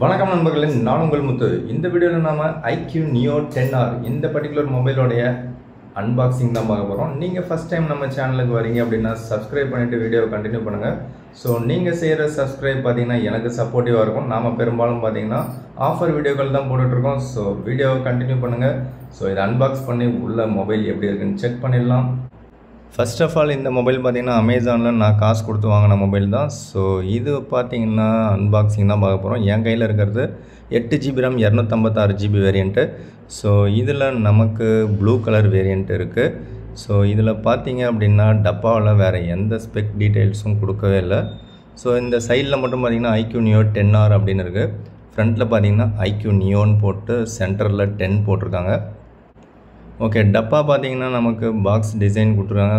வணக்கம் நண்பர்களே, நான் உங்கள் முத்து. இந்த வீடியோவில் நாம IQ Neo 10R இந்த பர்டிகுலர் மொபைலோடைய அன்பாக்சிங் தான் பார்க்க போகிறோம். நீங்கள் ஃபஸ்ட் டைம் நம்ம சேனலுக்கு வரீங்க அப்படின்னா சப்ஸ்கிரைப் பண்ணிவிட்டு வீடியோவை கண்டினியூ பண்ணுங்கள். ஸோ நீங்கள் செய்கிற சப்ஸ்கிரைப் பார்த்தீங்கன்னா எனக்கு சப்போர்ட்டிவாக இருக்கும். நாம் பெரும்பாலும் பார்த்தீங்கன்னா ஆஃபர் வீடியோக்கள் தான் போட்டுட்ருக்கோம். ஸோ வீடியோவை கண்டினியூ பண்ணுங்கள். ஸோ இதை அன்பாக்ஸ் பண்ணி உள்ள மொபைல் எப்படி இருக்குன்னு செக் பண்ணிடலாம். ஃபர்ஸ்ட் ஆஃப் ஆல் இந்த மொபைல் பார்த்திங்கன்னா அமேசானில் நான் காசு கொடுத்து வாங்கின மொபைல் தான். ஸோ இது பார்த்திங்கன்னா அன்பாக்சிங் தான் பார்க்க போகிறோம். என் கையில் இருக்கிறது 8GB RAM 256GB variant. So இதில் நமக்கு ப்ளூ கலர் வேரியண்ட் இருக்குது. ஸோ இதில் பார்த்திங்க அப்படின்னா டப்பாவில் வேறு எந்த ஸ்பெக் டீட்டெயில்ஸும் கொடுக்கவே இல்லை. ஸோ இந்த சைடில் மட்டும் பார்த்திங்கன்னா IQ Neo 10R அப்படின்னு இருக்குது. ஃப்ரண்ட்டில் பார்த்திங்கன்னா IQ Neoன்னு போட்டு சென்டரில் 10 போட்டிருக்காங்க. ஓகே, டப்பா பார்த்தீங்கன்னா நமக்கு பாக்ஸ் டிசைன் கொடுத்துருக்காங்க.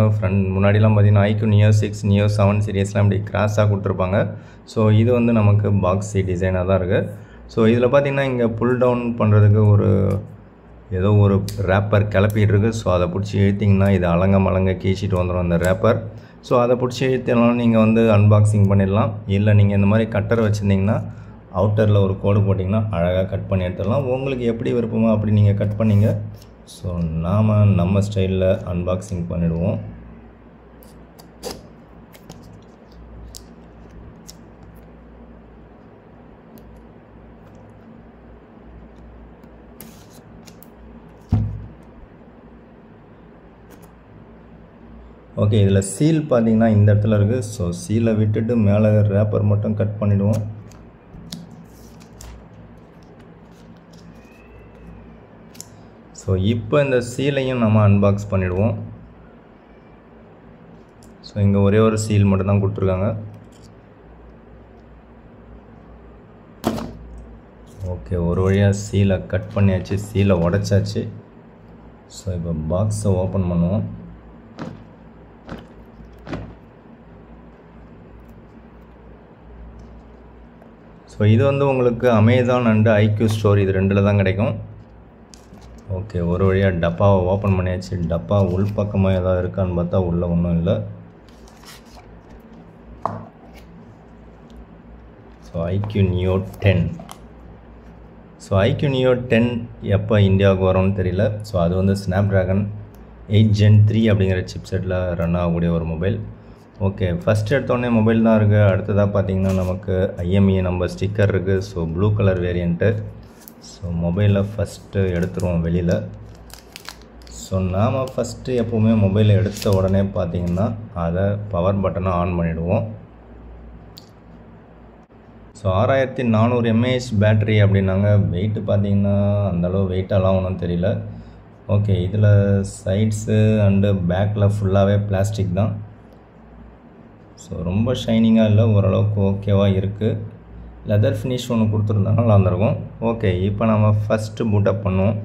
முன்னாடிலாம் பார்த்தீங்கன்னா IQ Neo 6 Neo 7 சீரியஸ்லாம் இப்படி கிராஸாக கொடுத்துருப்பாங்க. ஸோ இது வந்து நமக்கு பாக்ஸ் டிசைனாக தான் இருக்குது. ஸோ இதில் பார்த்தீங்கன்னா இங்கே புல் டவுன் பண்ணுறதுக்கு ஏதோ ஒரு ரேப்பர் கிளப்பிட்டு இருக்குது. ஸோ அதை பிடிச்சி இழுத்திங்கன்னா இது அலங்க கீச்சிட்டு வந்துடும் அந்த ரேப்பர். ஸோ அதை பிடிச்சி இழுத்தினாலும் நீங்கள் வந்து அன்பாக்சிங் பண்ணிடலாம். இல்லை நீங்கள் இந்த மாதிரி கட்டர் வச்சுருந்தீங்கன்னா அவுட்டரில் ஒரு கோடு போட்டிங்கன்னா அழகாக கட் பண்ணி எடுத்துடலாம். உங்களுக்கு எப்படி விருப்பமோ அப்படி நீங்கள் கட் பண்ணிங்க. ஸோ நாம் நம்ம ஸ்டைலில் அன்பாக்சிங் பண்ணிடுவோம். ஓகே, இதில் சீல் பார்த்தீங்கன்னா இந்த இடத்துல இருக்குது. ஸோ சீலை விட்டுட்டு மேலே ரேப்பர் மட்டும் கட் பண்ணிவிடுவோம். ஸோ இப்போ இந்த சீலையும் நம்ம அன்பாக்ஸ் பண்ணிவிடுவோம். ஸோ இங்கே ஒரே ஒரு சீல் மட்டும் தான் கொடுத்துருக்காங்க. ஓகே, ஒரு வழியாக சீலை கட் பண்ணியாச்சு, சீலை உடைச்சாச்சு. ஸோ இப்போ பாக்ஸை ஓப்பன் பண்ணுவோம். ஸோ இது வந்து உங்களுக்கு அமேசான் அண்டு IQ ஸ்டோர் இது ரெண்டில் தான் கிடைக்கும். ஓகே, ஒரு வழியாக டப்பாவை ஓப்பன் பண்ணியாச்சு. டப்பா உள் பக்கமாக ஏதாவது இருக்கான்னு பார்த்தா உள்ளே ஒன்றும் இல்லை. So IQ Neo 10. So IQ Neo 10 எப்போ இந்தியாவுக்கு வரும்னு தெரியல. ஸோ அது வந்து Snapdragon 8 Gen 3 அப்படிங்கிற சிப்செட்டில் ரன் ஆகக்கூடிய ஒரு மொபைல். ஓகே, ஃபஸ்ட் எடுத்தோடனே மொபைல் தான் இருக்குது. அடுத்ததாக பார்த்திங்கன்னா நமக்கு IMEI நம்பர் ஸ்டிக்கர் இருக்குது. So blue colour variant. So மொபைலை ஃபஸ்ட்டு எடுத்துருவோம் வெளியில். ஸோ நாம் ஃபஸ்ட்டு எப்போவுமே மொபைலை எடுத்த உடனே பார்த்திங்கன்னா அதை பவர் பட்டனை ஆன் பண்ணிவிடுவோம். ஸோ 6400 mAh பேட்ரி அப்படின்னாங்க. வெயிட்டு பார்த்திங்கன்னா அந்தளவு வெயிட்டெல்லாம் ஒன்றும் தெரியல. ஓகே, இதில் சைட்ஸு அண்டு பேக்கில் ஃபுல்லாகவே பிளாஸ்டிக் தான். ஸோ ரொம்ப ஷைனிங்காக இல்லை, ஓரளவுக்கு ஓகேவாக இருக்குது. லெதர் ஃபினிஷ் ஒன்று கொடுத்துருந்தாங்க, நல்லா இருந்திருக்கும். ஓகே, இப்போ நம்ம ஃபஸ்ட்டு பூட்டப் பண்ணுவோம்.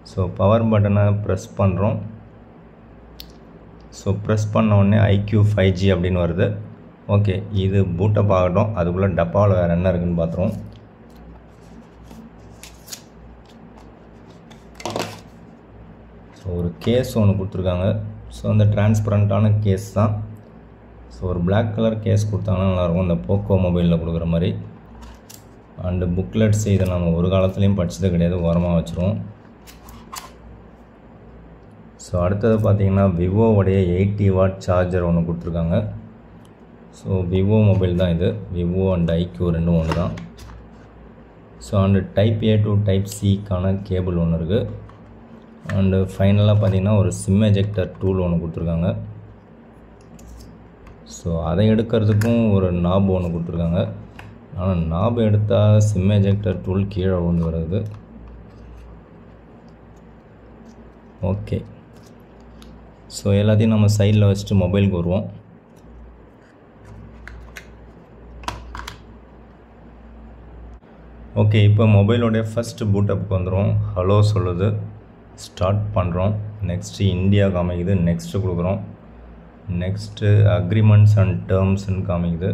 ஸோ பவர் பட்டனை ப்ரெஸ் பண்ணுறோம். ஸோ ப்ரெஸ் பண்ண உடனே IQ 5G அப்படின்னு வருது. ஓகே, இது பூட்டப் ஆகட்டும். அதுக்குள்ளே டப்பாவில் வேறு என்ன இருக்குதுன்னு பார்த்துருவோம். ஸோ ஒரு கேஸ் ஒன்று கொடுத்துருக்காங்க. ஸோ அந்த டிரான்ஸ்பரண்ட்டான கேஸ் தான். ஸோ ஒரு பிளாக் கலர் கேஸ் கொடுத்தாங்கன்னா நல்லாயிருக்கும், இந்த போக்கோ மொபைலில் கொடுக்குற மாதிரி. அண்டு புக்லெட்ஸ் இதை நம்ம ஒரு காலத்துலேயும் படித்தது கிடையாது, ஓரமாக வச்சுருவோம். ஸோ அடுத்தது பார்த்திங்கன்னா விவோவுடைய 80 வாட் சார்ஜர் ஒன்று கொடுத்துருக்காங்க. ஸோ விவோ மொபைல் தான் இது. விவோ அண்ட் IQ ரெண்டும் ஒன்று தான். So and type A to type Cக்கான கேபிள் ஒன்று இருக்குது. அண்டு ஃபைனலாக பார்த்திங்கன்னா ஒரு சிம் எஜெக்டர் டூல் ஒன்று கொடுத்துருக்காங்க. ஸோ அதை எடுக்கிறதுக்கும் ஒரு நாப் ஒன்று கொடுத்துருக்காங்க. ஆனால் நாப் எடுத்தால் சிம் எஜெக்டர் டூல் கீழே விழுந்து வருது. ஓகே, ஸோ எல்லாத்தையும் நம்ம சைடில் வச்சுட்டு மொபைலுக்கு வருவோம். ஓகே, இப்போ மொபைலோடைய ஃபஸ்ட்டு பூட்டப்புக்கு வந்துடும். ஹலோ சொல்லுது, ஸ்டார்ட் பண்ணுறோம். நெக்ஸ்ட்டு இந்தியா காமிக்குது, நெக்ஸ்ட்டு கொடுக்குறோம். நெக்ஸ்ட்டு அக்ரிமெண்ட்ஸ் அண்ட் டேர்ம்ஸ்ன்னு காமிக்குது.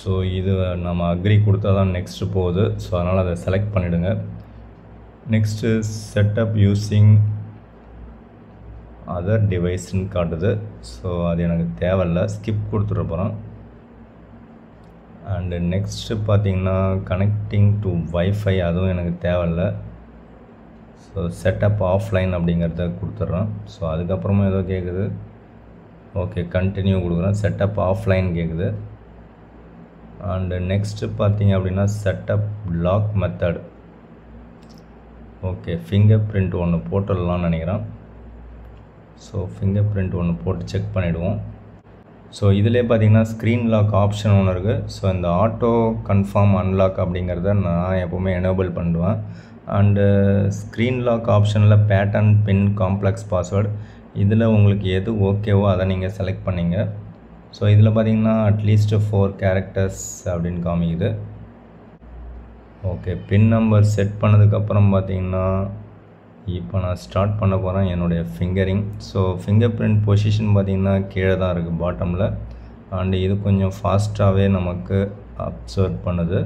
ஸோ இது நம்ம அக்ரி கொடுத்தா தான் நெக்ஸ்ட்டு போகுது. ஸோ அதனால் அதை செலக்ட் பண்ணிவிடுங்க. நெக்ஸ்ட்டு செட்டப் யூஸிங் அதர் டிவைஸ்ன்னு காட்டுது. ஸோ அது எனக்கு தேவையில்லை, ஸ்கிப் கொடுத்துட போகிறோம். அண்டு நெக்ஸ்ட்டு பார்த்தீங்கன்னா கனெக்டிங் டு வைஃபை, அதுவும் எனக்கு தேவையில்லை. ஸோ செட்டப் ஆஃப்லைன் அப்படிங்கிறத கொடுத்துட்றோம். ஸோ அதுக்கப்புறமா ஏதோ கேட்குது. ஓகே, கண்டினியூ கொடுக்குறோம். செட்டப் ஆஃப்லைன் கேட்குது. அண்டு நெக்ஸ்ட்டு பார்த்தீங்க அப்படின்னா setup lock method. Okay, fingerprint ஒன்று போட்டுடலாம்னு நினைக்கிறேன். ஸோ ஃபிங்கர் பிரிண்ட் ஒன்று போட்டு செக் பண்ணிவிடுவோம். ஸோ இதிலே பார்த்தீங்கன்னா ஸ்க்ரீன் லாக் ஆப்ஷன் ஒன்று இருக்குது. ஸோ இந்த ஆட்டோ கன்ஃபார்ம் அன்லாக் அப்படிங்கிறத நான் எப்போவுமே எனேபிள் பண்ணுவேன். அண்டு ஸ்க்ரீன் லாக் ஆப்ஷனில் பேட்டர்ன், பின், காம்ப்ளெக்ஸ் பாஸ்வேர்டு, இதில் உங்களுக்கு எது ஓகேவோ அதை நீங்கள் செலக்ட் பண்ணிங்க. ஸோ இதில் பார்த்தீங்கன்னா அட்லீஸ்ட் 4 கேரக்டர்ஸ் அப்படின்னு காமிக்குது. ஓகே, பின் நம்பர் செட் பண்ணதுக்கப்புறம் பார்த்தீங்கன்னா இப்போ நான் ஸ்டார்ட் பண்ண போகிறேன் என்னுடைய fingering. So finger print position பார்த்திங்கன்னா கீழே தான் இருக்குது பாட்டமில். அண்டு இது கொஞ்சம் ஃபாஸ்ட்டாகவே நமக்கு அப்சர்வ் பண்ணுது.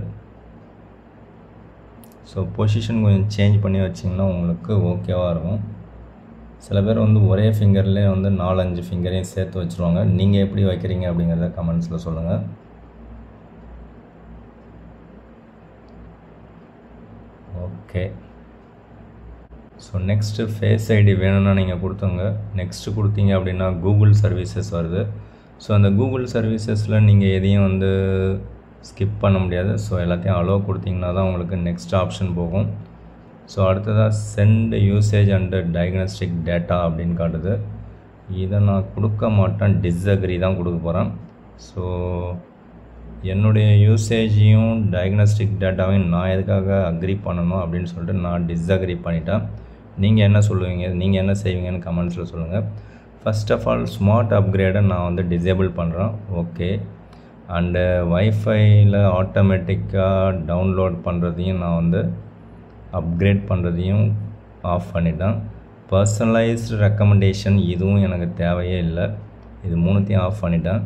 ஸோ பொசிஷன் கொஞ்சம் சேஞ்ச் பண்ணி வச்சிங்கன்னா உங்களுக்கு ஓகேவாக இருக்கும். சில பேர் வந்து ஒரே ஃபிங்கர்லேயே வந்து 4-5 ஃபிங்கரையும் சேர்த்து வச்சுருவாங்க. நீங்கள் எப்படி வைக்கிறீங்க அப்படிங்கிறத கமெண்ட்ஸில் சொல்லுங்கள். Okay, so next face ID வேணும்னா நீங்கள் கொடுத்துங்க. நெக்ஸ்ட்டு கொடுத்தீங்க அப்படின்னா கூகுள் சர்வீசஸ் வருது. ஸோ அந்த கூகுள் சர்வீசஸில் நீங்கள் எதையும் வந்து ஸ்கிப் பண்ண முடியாது. ஸோ எல்லாத்தையும் அலோவ் கொடுத்தீங்கன்னா தான் உங்களுக்கு நெக்ஸ்ட் ஆப்ஷன் போகும். ஸோ அடுத்ததாக send usage and diagnostic data அப்படின்னு காட்டுது. இதை நான் கொடுக்க மாட்டேன், டிஸ்அக்ரி தான் கொடுக்க போகிறேன். ஸோ என்னுடைய யூசேஜையும் டயக்னோஸ்டிக் டேட்டாவையும் நான் எதுக்காக அக்ரி பண்ணணும் அப்படின்னு சொல்லிட்டு நான் டிஸ்அக்ரி பண்ணிட்டேன். நீங்கள் என்ன சொல்லுவீங்க, நீங்கள் என்ன செய்வீங்கன்னு கமெண்ட்ஸில் சொல்லுங்கள். ஃபர்ஸ்ட் ஆஃப் ஆல் ஸ்மார்ட் அப்கிரேடை நான் வந்து டிசேபிள் பண்ணுறேன். ஓகே, அண்டு வைஃபையில் ஆட்டோமேட்டிக்காக டவுன்லோட் பண்ணுறதையும் நான் வந்து அப்கிரேட் பண்ணுறதையும் ஆஃப் பண்ணிட்டேன். பர்சனலைஸ்டு ரெக்கமெண்டேஷன் இதுவும் எனக்கு தேவையே இல்லை. இது 3த்தையும் ஆஃப் பண்ணிட்டேன்.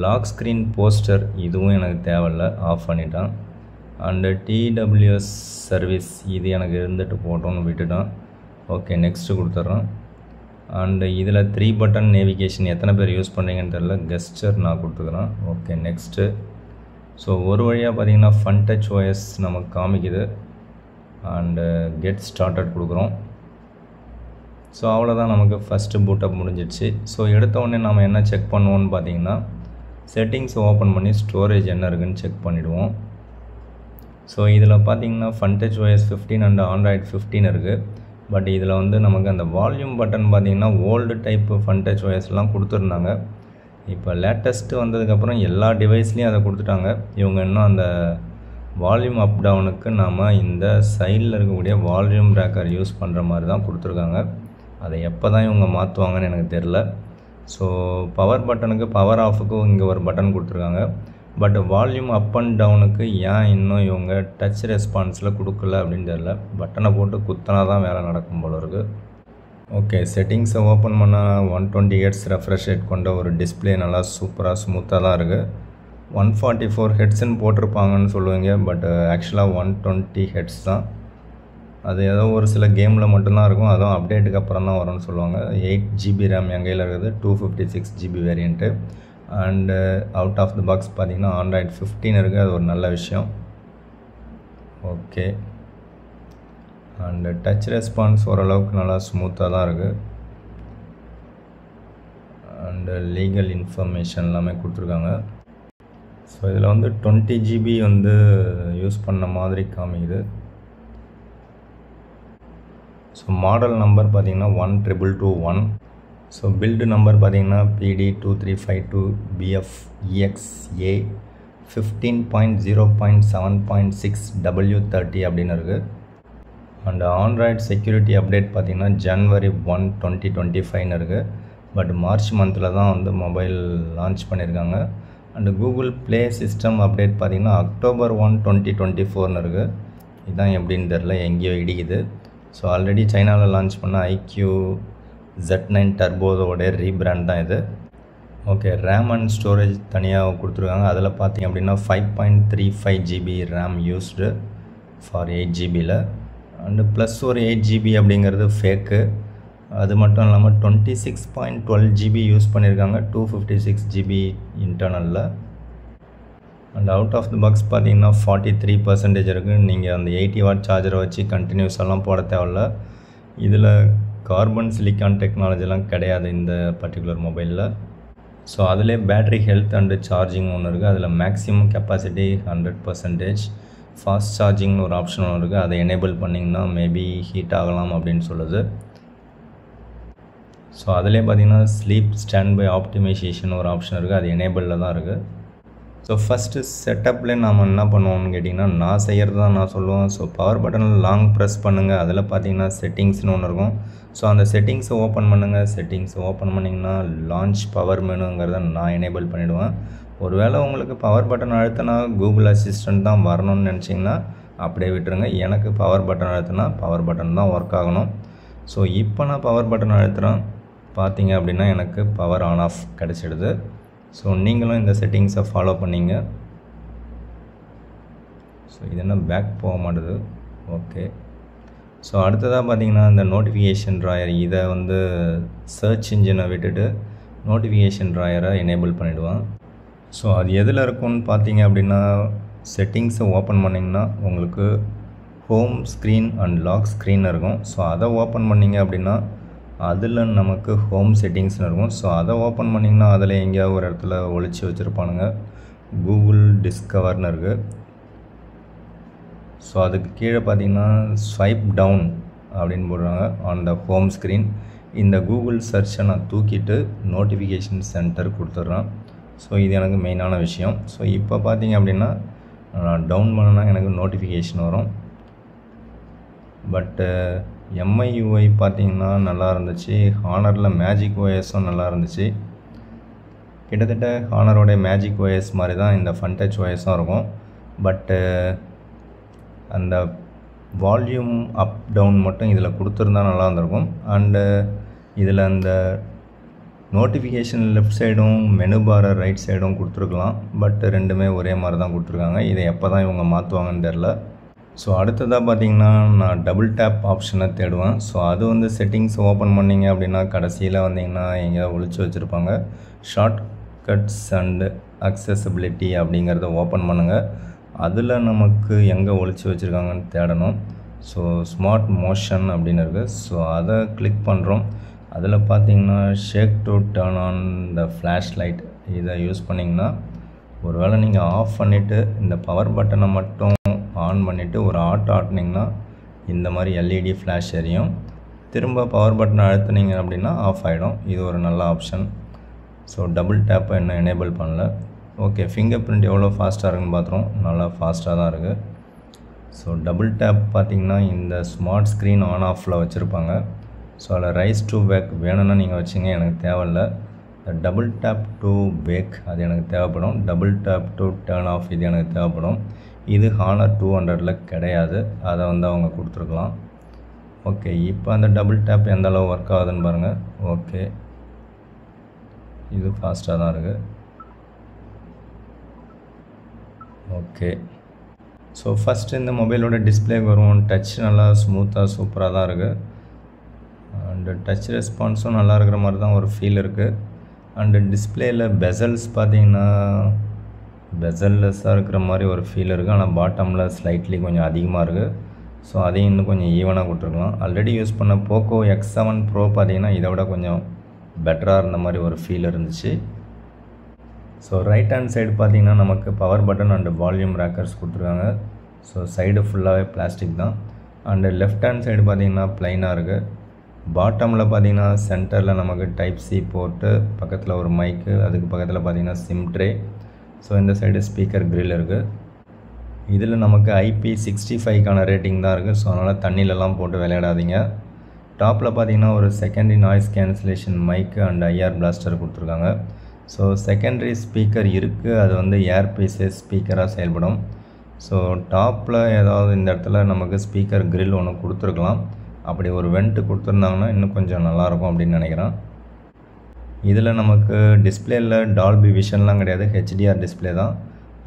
லாக் ஸ்க்ரீன் போஸ்டர் இதுவும் எனக்கு தேவையில்லை, ஆஃப் பண்ணிட்டேன். அண்டு டிடபிள்யூஎஸ் சர்வீஸ் இது எனக்கு இருந்துட்டு போட்டோன்னு விட்டுட்டேன். ஓகே, நெக்ஸ்ட்டு கொடுத்துட்றேன். அண்டு இதில் 3 பட்டன் நேவிகேஷன் எத்தனை பேர் யூஸ் பண்ணுறீங்கன்னு தெரில, கெஸ்டர் நான் கொடுத்துக்கிறேன். Okay, next. ஸோ ஒரு வழியாக பார்த்தீங்கன்னா ஃபன் டச் ஓஎஸ் நமக்கு காமிக்குது. அண்டு கெட் ஸ்டார்டட் கொடுக்குறோம். ஸோ அவ்வளோதான், நமக்கு ஃபஸ்ட்டு பூட்டப் முடிஞ்சிடுச்சு. ஸோ எடுத்தோடனே நம்ம என்ன செக் பண்ணுவோன்னு பார்த்தீங்கன்னா செட்டிங்ஸ் ஓப்பன் பண்ணி ஸ்டோரேஜ் என்ன இருக்குதுன்னு செக் பண்ணிவிடுவோம். ஸோ இதில் பார்த்தீங்கன்னா fun touch OS 15 and Android 15 இருக்குது. பட் இதில் வந்து நமக்கு அந்த வால்யூம் பட்டன் பார்த்திங்கன்னா ஓல்டு டைப்பு ஃபன் டச் ஓஎஸ்லாம் கொடுத்துருந்தாங்க. இப்போ லேட்டஸ்ட்டு வந்ததுக்கப்புறம் எல்லா டிவைஸ்லேயும் அதை கொடுத்துட்டாங்க. இவங்க இன்னும் அந்த வால்யூம் அப் டவுனுக்கு நாம் இந்த சைடில் இருக்கக்கூடிய வால்யூம் ரேக்கர் யூஸ் பண்ணுற மாதிரி தான் கொடுத்துருக்காங்க. அதை எப்போ தான் இவங்க மாற்றுவாங்கன்னு எனக்கு தெரில. ஸோ பவர் பட்டனுக்கு, பவர் ஆஃபுக்கு இங்கே ஒரு பட்டன் கொடுத்துருக்காங்க. பட் வால்யூம் அப் அண்ட் டவுனுக்கு ஏன் இன்னும் இவங்க டச் ரெஸ்பான்ஸில் கொடுக்கல அப்படின்னு தெரில. பட்டனை போட்டு குத்தினா தான் வேலை நடக்கும் போல இருக்குது. ஓகே, செட்டிங்ஸை ஓப்பன் பண்ணால் 120 Hz ரெஃப்ரெஷ் ரேட் கொண்ட ஒரு டிஸ்பிளே நல்லா சூப்பராக ஸ்மூத்தாக தான் இருக்குது. 144 ஹெட்ஸ்ன்னு போட்டிருப்பாங்கன்னு சொல்லுவீங்க. பட் ஆக்சுவலாக 120 ஹெட்ஸ் தான். அது ஏதோ ஒரு சில கேமில் மட்டும்தான் இருக்கும். அதுவும் அப்டேட்டுக்கு அப்புறம் தான் வரும்னு சொல்லுவாங்க. 8 GB ரேம் என் கையில் இருக்குது, 256 GB variant. And out of the box பார்த்திங்கன்னா ஆண்ட்ராய்டு 15 இருக்குது. அது ஒரு நல்ல விஷயம். ஓகே, அண்டு டச் ரெஸ்பான்ஸ் ஓரளவுக்கு நல்லா ஸ்மூத்தாக தான் இருக்குது. அண்டு லீகல் இன்ஃபர்மேஷன் எல்லாமே கொடுத்துருக்காங்க. ஸோ இதில் வந்து 20 GB வந்து யூஸ் பண்ண மாதிரி காமிக்குது. ஸோ மாடல் நம்பர் பார்த்திங்கன்னா 12221. ஸோ பில்டு நம்பர் பார்த்திங்கன்னா PD23522BFEXA 15.0.7.6W30 அப்படின்னு இருக்குது. அண்ட் ஆண்ட்ராய்டு செக்யூரிட்டி அப்டேட் பார்த்திங்கன்னா January 1, 2025 இருக்குது. பட் மார்ச் மந்தில் தான் வந்து மொபைல் லான்ச் பண்ணியிருக்காங்க. And Google play system update பார்த்திங்கன்னா October 1, 2024 இருக்குது. இதுதான் எப்படின்னு தெரில, எங்கேயோ இடிக்குது. ஸோ ஆல்ரெடி சைனாவில் லான்ச் பண்ண IQ Z9 டர்போவோடைய ரீபிராண்ட் தான் இது. ஓகே, ரேம் அண்ட் ஸ்டோரேஜ் தனியாக கொடுத்துருக்காங்க. அதில் பார்த்திங்க அப்படின்னா 5.35 GB ரேம் யூஸ்டு ஃபார் 8 GBயில். அண்டு ப்ளஸ் ஒரு 8 GB அப்படிங்கிறது ஃபேக்கு. அது மட்டும் இல்லாமல் 26.12 GB யூஸ் பண்ணியிருக்காங்க, 256 GB இன்டர்னலில். And out of the box பார்த்தீங்கன்னா 43% இருக்குது. நீங்கள் அந்த 80 வாட் சார்ஜரை வச்சு கண்டினியூஸெல்லாம் போட தேவையில்ல. இதில் கார்பன் சிலிக்கான் டெக்னாலஜிலாம் கிடையாது இந்த பர்டிகுலர் மொபைலில். ஸோ அதிலே பேட்ரி ஹெல்த் அண்டு சார்ஜிங் ஒன்று இருக்குது. அதில் மேக்ஸிமம் கெப்பாசிட்டி 100%. ஃபாஸ்ட் சார்ஜிங்னு ஒரு ஆப்ஷன் ஒன்று இருக்குது. அதை எனேபிள் பண்ணிங்கன்னா மேபி ஹீட் ஆகலாம் அப்படின்னு சொல்லுது. ஸோ அதிலே பார்த்தீங்கன்னா ஸ்லீப் ஸ்டாண்ட் பை ஆப்டிமைசேஷன் ஒரு ஆப்ஷன் இருக்குது. அது எனேபிளில் தான் இருக்குது. ஸோ ஃபஸ்ட்டு செட்டப்லேயே நாம் என்ன பண்ணுவோம்னு கேட்டிங்கன்னா, நான் செய்கிறது தான் நான் சொல்லுவேன். ஸோ பவர் பட்டனில் லாங் ப்ரெஸ் பண்ணுங்கள். அதில் பார்த்தீங்கன்னா செட்டிங்ஸ்னு ஒன்று இருக்கும். ஸோ அந்த செட்டிங்ஸை ஓப்பன் பண்ணுங்கள். செட்டிங்ஸை ஓப்பன் பண்ணிங்கன்னா லான்ச் பவர் மெனுங்கிறத நான் எனேபிள் பண்ணிவிடுவேன். ஒருவேளை உங்களுக்கு பவர் பட்டன் அழுத்தினா கூகுள் அசிஸ்டன்ட் தான் வரணும்னு நினச்சிங்கன்னா அப்படியே விட்டுருங்க. எனக்கு பவர் பட்டன் அழுத்தினா பவர் பட்டன் தான் ஒர்க் ஆகணும். ஸோ இப்போ நான் பவர் பட்டன் அழுத்துகிறேன். பார்த்தீங்க அப்படின்னா எனக்கு பவர் ஆன் ஆஃப் கிடச்சிடுது. ஸோ நீங்களும் இந்த செட்டிங்ஸை ஃபாலோ பண்ணிங்க. ஸோ இது என்ன பேக் போக மாட்டுது. ஓகே. ஸோ அடுத்ததாக பார்த்தீங்கன்னா இந்த நோட்டிஃபிகேஷன் ட்ராயர், இதை வந்து சர்ச் இன்ஜினை விட்டுட்டு நோட்டிஃபிகேஷன் ட்ராயரை எனேபிள் பண்ணிவிடுவேன். ஸோ அது எதில் இருக்கும்னு பார்த்தீங்க அப்படின்னா, செட்டிங்ஸை ஓப்பன் பண்ணிங்கன்னா உங்களுக்கு home screen and lock screen இருக்கும். ஸோ அதை ஓப்பன் பண்ணிங்க அப்படின்னா அதில் நமக்கு ஹோம் செட்டிங்ஸ்னு இருக்கும். ஸோ அதை ஓப்பன் பண்ணிங்கன்னா அதில் எங்கேயாவது ஒரு இடத்துல ஒழிச்சு வச்சுருப்பானுங்க கூகுள் டிஸ்கவர்னு இருக்குது. ஸோ அதுக்கு கீழே பார்த்தீங்கன்னா ஸ்வைப் டவுன் அப்படின்னு போடுறாங்க ஆன் த ஹோம் ஸ்க்ரீன். இந்த கூகுள் சர்ச்சை நான் தூக்கிட்டு நோட்டிஃபிகேஷன் சென்டர் கொடுத்துட்றேன். ஸோ இது எனக்கு மெயினான விஷயம். ஸோ இப்போ பார்த்தீங்க அப்படின்னா நான் டவுன் பண்ணனா எனக்கு நோட்டிஃபிகேஷன் வரும். பட்டு MIUI பார்த்திங்கன்னா நல்லா இருந்துச்சு. ஹானரில் மேஜிக் OSம் நல்லா இருந்துச்சு. கிட்டத்தட்ட ஹானரோடைய மேஜிக் OS மாதிரி தான் இந்த ஃபன்டச் OSம் இருக்கும். பட்டு அந்த வால்யூம் அப் டவுன் மட்டும் இதில் கொடுத்துருந்தா நல்லா இருந்திருக்கும். அண்டு இதில் அந்த நோட்டிஃபிகேஷன் லெஃப்ட் சைடும் மெனு பாரை ரைட் சைடும் கொடுத்துருக்கலாம். பட் ரெண்டுமே ஒரே மாதிரி தான் கொடுத்துருக்காங்க. இதை எப்போ தான் இவங்க மாற்றுவாங்கன்னு தெரில. ஸோ அடுத்ததாக பார்த்தீங்கன்னா நான் டபுள் டேப் ஆப்ஷனை தேடுவேன். ஸோ அது வந்து செட்டிங்ஸ் ஓப்பன் பண்ணிங்க அப்படின்னா கடைசியில் வந்தீங்கன்னா எங்கேயாவது ஒழிச்சு வச்சுருப்பாங்க. ஷார்ட் கட்ஸ் அண்டு அக்சசபிலிட்டி அப்படிங்கிறத ஓப்பன் பண்ணுங்கள். அதில் நமக்கு எங்கே ஒழிச்சு வச்சுருக்காங்கன்னு தேடணும். ஸோ ஸ்மார்ட் மோஷன் அப்படின்னு இருக்குது. ஸோ அதை கிளிக் பண்ணுறோம். அதில் பார்த்தீங்கன்னா shake to turn on the flash light, இதை யூஸ் பண்ணிங்கன்னா ஒருவேளை நீங்கள் ஆஃப் பண்ணிவிட்டு இந்த பவர் பட்டனை மட்டும் ஆன் பண்ணிவிட்டு ஒரு ஆட்டினீங்கன்னா இந்த மாதிரி LED ஃப்ளாஷ் எரியும். திரும்ப பவர் பட்டனை அழுத்துனீங்க அப்படின்னா ஆஃப் ஆகிடும். இது ஒரு நல்ல ஆப்ஷன். ஸோ டபுள் டேப்பை இன்னும் எனேபிள் பண்ணல. ஓகே, ஃபிங்கர் பிரிண்ட் எவ்வளோ ஃபாஸ்ட்டாக இருக்குன்னு பார்த்துறோம். நல்லா ஃபாஸ்ட்டாக தான் இருக்குது. ஸோ டபுள் டேப் பார்த்திங்கன்னா இந்த ஸ்மார்ட் ஸ்க்ரீன் ஆன் ஆஃபில் வச்சுருப்பாங்க. ஸோ அதில் ரைஸ் டு வேக் வேணும்னா நீங்கள் வச்சுங்க, எனக்கு தேவையில்லை. டபுள் டேப் டு வேக் அது எனக்கு தேவைப்படும். Double tape to turn of இது எனக்கு தேவைப்படும். இது ஹானர் 200ல் கிடையாது. அதை வந்து அவங்க கொடுத்துருக்கலாம். ஓகே, இப்போ அந்த டபுள் டேப் எந்த அளவு ஒர்க் ஆகுதுன்னு பாருங்கள். ஓகே, இது ஃபாஸ்ட்டாக தான் இருக்குது. ஓகே, ஸோ ஃபஸ்ட்டு இந்த மொபைலோட டிஸ்பிளேக்கு வரும். டச் நல்லா ஸ்மூத்தாக சூப்பராக தான் இருக்குது. அண்டு டச் ரெஸ்பான்ஸும் நல்லா இருக்கிற மாதிரி தான் ஒரு ஃபீல் இருக்குது. அண்டு டிஸ்பிளேயில் பெசல்ஸ் பார்த்திங்கன்னா பெசல்லெஸ்ஸாக இருக்கிற மாதிரி ஒரு ஃபீல் இருக்குது. ஆனால் பாட்டமில் ஸ்லைட்லி கொஞ்சம் அதிகமாக இருக்குது. ஸோ அதையும் இன்னும் கொஞ்சம் ஈவனாக கொடுத்துருக்கலாம். ஆல்ரெடி யூஸ் பண்ண போக்கோ X7 Pro பார்த்திங்கன்னா இதை விட கொஞ்சம் பெட்டராக இருந்த மாதிரி ஒரு ஃபீல் இருந்துச்சு. ஸோ ரைட் ஹேண்ட் சைடு பார்த்திங்கன்னா நமக்கு power button and volume rakers கொடுத்துருக்காங்க. ஸோ சைடு ஃபுல்லாகவே பிளாஸ்டிக் தான். அண்டு லெஃப்ட் ஹேண்ட் சைடு பார்த்திங்கன்னா ப்ளைனாக இருக்குது. பாட்டமில் பார்த்திங்கன்னா சென்டரில் நமக்கு Type-C போர்ட்டு, பக்கத்தில் ஒரு மைக்கு, அதுக்கு பக்கத்தில் பார்த்திங்கன்னா சிம் ட்ரே. ஸோ இந்த சைடு ஸ்பீக்கர் கிரில் இருக்குது. இதில் நமக்கு IP65க்கான ரேட்டிங் தான் இருக்குது. ஸோ அதனால் தண்ணியிலலாம் போட்டு விளையாடாதீங்க. டாப்பில் பார்த்திங்கன்னா ஒரு secondary noise cancellation mic and IR blaster கொடுத்துருக்காங்க. ஸோ செகண்டரி ஸ்பீக்கர் இருக்குது, அது வந்து ஏர்பீஸஸ் ஸ்பீக்கராக செயல்படும். ஸோ டாப்பில் ஏதாவது இந்த இடத்துல நமக்கு ஸ்பீக்கர் கிரில் ஒன்று கொடுத்துருக்கலாம். அப்படி ஒரு வெண்ட்டு கொடுத்துருந்தாங்கன்னா இன்னும் கொஞ்சம் நல்லாயிருக்கும் அப்படின்னு நினைக்கிறேன். இதில் நமக்கு டிஸ்பிளேயில் டால்பி விஷன்லாம் கிடையாது, HDR டிஸ்பிளே தான்.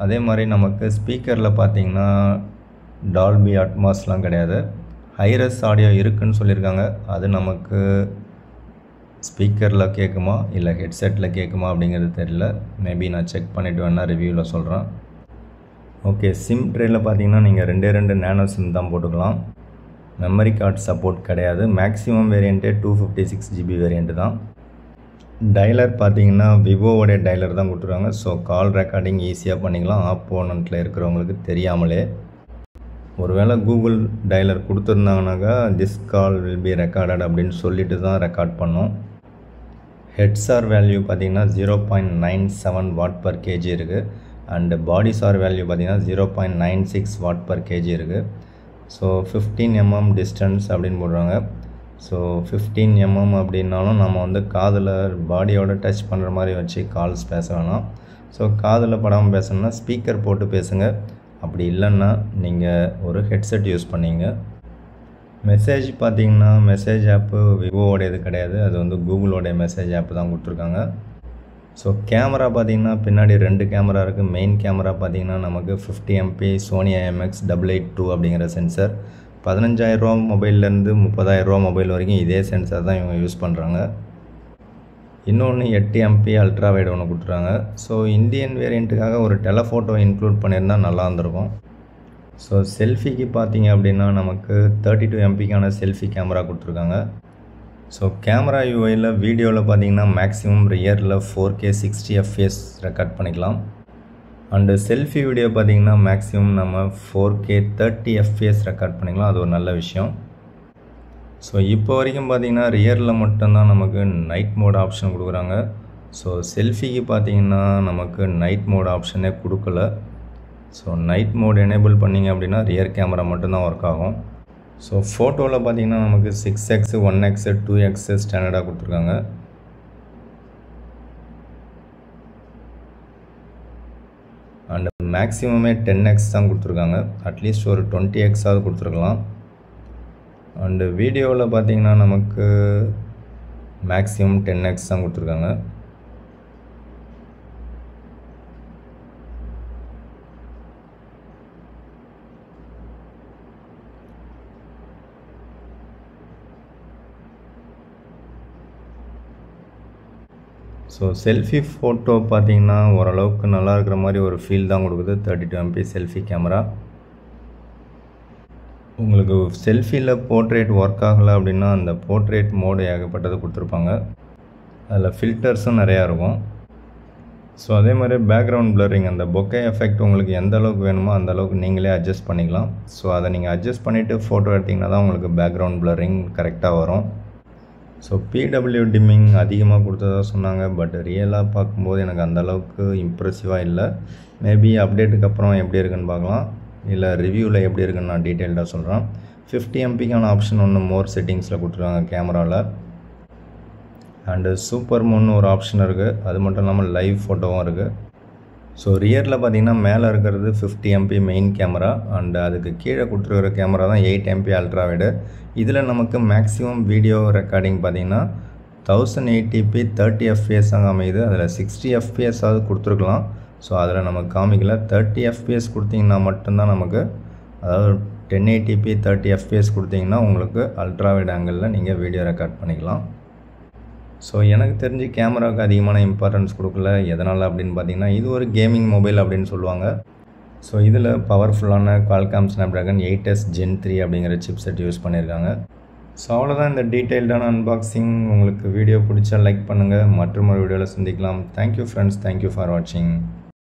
அதே மாதிரி நமக்கு ஸ்பீக்கரில் பார்த்திங்கன்னா டால்பி அட்மாஸ்லாம் கிடையாது. ஹைரஸ் ஆடியோ இருக்குதுன்னு சொல்லியிருக்காங்க. அது நமக்கு ஸ்பீக்கரில் கேட்குமா இல்லை ஹெட்செட்டில் கேட்குமா அப்படிங்கிறது தெரியல. மேபி நான் செக் பண்ணிவிட்டு வேணால் ரிவ்யூவில் சொல்கிறேன். ஓகே, சிம் ட்ரேயில் பார்த்தீங்கன்னா நீங்கள் 2 நேனோ சிம் தான் போட்டுக்கலாம். மெமரி கார்டு சப்போர்ட் கிடையாது. மேக்ஸிமம் வேரியண்ட்டே 256 GB வேரியண்ட்டு தான். டைலர் பார்த்தீங்கன்னா விவோவோடைய டைலர் தான் கொடுத்துருக்காங்க. ஸோ கால் ரெக்கார்டிங் ஈஸியாக பண்ணிக்கலாம் ஆப்போனண்ட்டில் இருக்கிறவங்களுக்கு தெரியாமலே. ஒருவேளை கூகுள் டைலர் கொடுத்துருந்தாங்கனாக்கா this call will be recorded அப்படின்னு சொல்லிட்டு தான் ரெக்கார்ட் பண்ணோம். ஹெட்ஸார் வேல்யூ பார்த்திங்கன்னா 0.97 Watt/kg இருக்குது. அண்டு பாடி சார் வேல்யூ பார்த்திங்கன்னா 0.96 Watt/kg இருக்குது. ஸோ 15 mm டிஸ்டன்ஸ் அப்படின்னு போடுறாங்க. ஸோ 15 mm அப்படின்னாலும் நம்ம வந்து காதில் பாடியோட டச் பண்ணுற மாதிரி வச்சு கால்ஸ் பேச வேணாம். ஸோ காதில் படாமல் பேசணுன்னா ஸ்பீக்கர் போட்டு பேசுங்க. அப்படி இல்லைன்னா நீங்கள் ஒரு ஹெட்செட் யூஸ் பண்ணிங்க. மெசேஜ் பார்த்தீங்கன்னா மெசேஜ் ஆப்பு விவோவோடையது கிடையாது. அது வந்து கூகுளோடைய மெசேஜ் ஆப்பு தான் கொடுத்துருக்காங்க. ஸோ கேமரா பார்த்திங்கன்னா பின்னாடி 2 கேமரா இருக்குது. மெயின் கேமரா பார்த்திங்கன்னா நமக்கு 50 MP சோனி IMX 882 அப்படிங்கிற சென்சர். 15,000 ரூபா மொபைல்லேருந்து 30,000 ரூபா மொபைல் வரைக்கும் இதே சென்சர் தான் இவங்க யூஸ் பண்ணுறாங்க. இன்னொன்று 8 MP அல்ட்ரா வைட் ஒன்று கொடுத்துருக்காங்க. ஸோ இந்தியன் வேரியண்ட்டுக்காக ஒரு டெலஃபோட்டோ இன்க்ளூட் பண்ணியிருந்தால் நல்லா இருந்திருக்கும். ஸோ செல்ஃபிக்கு பார்த்தீங்க அப்படின்னா நமக்கு 32 MPக்கான செல்ஃபி கேமரா கொடுத்துருக்காங்க. ஸோ கேமரா யூஐயில் வீடியோவில் பார்த்தீங்கன்னா மேக்ஸிமம் ரியரில் 4K 60 FPS ரெக்கார்ட் பண்ணிக்கலாம். அண்டு செல்ஃபி வீடியோ பார்த்திங்கன்னா மேக்ஸிமம் நம்ம 4K 30 FPS ரெக்கார்ட் பண்ணிக்கலாம். அது ஒரு நல்ல விஷயம். ஸோ இப்போ வரைக்கும் பார்த்திங்கன்னா ரியரில் மட்டும்தான் நமக்கு நைட் மோட் ஆப்ஷன் கொடுக்குறாங்க. ஸோ செல்ஃபிக்கு பார்த்திங்கன்னா நமக்கு நைட் மோட் ஆப்ஷனே கொடுக்கல. ஸோ நைட் மோட் எனேபிள் பண்ணிங்க அப்படின்னா ரியர் கேமரா மட்டும்தான் ஒர்க் ஆகும். ஸோ ஃபோட்டோவில் பார்த்திங்கன்னா நமக்கு 6x 1x 2x ஸ்டாண்டர்டாக கொடுத்துருக்காங்க. அண்டு மேக்ஸிமமே 10x தான் கொடுத்துருக்காங்க. அட்லீஸ்ட் ஒரு 20x கொடுத்துருக்கலாம். அண்டு வீடியோவில் பார்த்திங்கன்னா நமக்கு மேக்ஸிமம் 10x தான் கொடுத்துருக்காங்க. ஸோ செல்ஃபி ஃபோட்டோ பார்த்திங்கன்னா ஓரளவுக்கு நல்லா இருக்கிற மாதிரி ஒரு ஃபீல் தான் கொடுக்குது. 32 MP செல்ஃபி கேமரா. உங்களுக்கு செல்ஃபியில் போர்ட்ரேட் ஒர்க் ஆகலை அப்படின்னா அந்த போர்ட்ரேட் மோடு ஏகப்பட்டது கொடுத்துருப்பாங்க. அதில் ஃபில்டர்ஸும் நிறையா இருக்கும். ஸோ அதே மாதிரி பேக்ரவுண்ட் பிளரிங் அந்த பொக்கே எஃபெக்ட் உங்களுக்கு எந்த அளவுக்கு வேணுமோ அந்த அளவுக்கு நீங்களே அட்ஜஸ்ட் பண்ணிக்கலாம். ஸோ அதை நீங்கள் அட்ஜஸ்ட் பண்ணிவிட்டு ஃபோட்டோ எடுத்திங்கன்னா தான் உங்களுக்கு பேக்ரவுண்ட் பிளரிங் கரெக்டாக வரும். ஸோ PW டிம்மிங் அதிகமாக கொடுத்ததாக சொன்னாங்க. பட் ரியலாக பார்க்கும்போது எனக்கு அந்தளவுக்கு இம்ப்ரெசிவாக இல்லை. மேபி அப்டேட்டுக்கு அப்புறம் எப்படி இருக்குன்னு பார்க்கலாம். இல்லை ரிவ்யூவில் எப்படி இருக்குன்னு நான் டீட்டெயில்டாக சொல்கிறேன். 50 MPக்கான ஆப்ஷன் ஒன்று மோர் செட்டிங்ஸில் கொடுத்துருக்காங்க கேமராவில். அண்டு சூப்பர் மோன்னு ஒரு ஆப்ஷன் இருக்குது. அது மட்டும் இல்லாமல் லைவ் ஃபோட்டோவும் இருக்குது. ஸோ ரியரில் பார்த்திங்கன்னா மேலே இருக்கிறது 50 MP மெயின் கேமரா. அண்டு அதுக்கு கீழே கொடுத்துருக்கிற கேமரா தான் 8 MP அல்ட்ரா வைடு. இதில் நமக்கு மேக்ஸிமம் வீடியோ ரெக்கார்டிங் பார்த்திங்கன்னா 1080p 30 FPS அமையுது. அதில் 60 FPS கொடுத்துருக்கலாம். ஸோ அதில் நமக்கு காமிக்கல. 30 FPS கொடுத்திங்கன்னா மட்டும்தான் நமக்கு, அதாவது 1080p 30 FPS கொடுத்திங்கன்னா உங்களுக்கு அல்ட்ரா வைட் ஆங்கிளில் நீங்கள் வீடியோ ரெக்கார்ட் பண்ணிக்கலாம். ஸோ எனக்கு தெரிஞ்சு கேமராவுக்கு அதிகமான இம்பார்ட்டன்ஸ் கொடுக்கல. எதனால் அப்படின்னு பார்த்தீங்கன்னா இது ஒரு கேமிங் மொபைல் அப்படின்னு சொல்லுவாங்க. ஸோ இதில் பவர்ஃபுல்லான Qualcomm Snapdragon 8s Gen 3 அப்படிங்கிற சிப் செட் யூஸ் பண்ணியிருக்காங்க. ஸோ அவ்வளோதான் இந்த டீட்டெயில்டான அன்பாக்சிங். உங்களுக்கு வீடியோ பிடிச்சா லைக் பண்ணுங்கள். மற்றும் ஒரு வீடியோவில் சந்திக்கலாம். Thank you friends. தேங்க்யூ ஃபார் வாட்சிங்.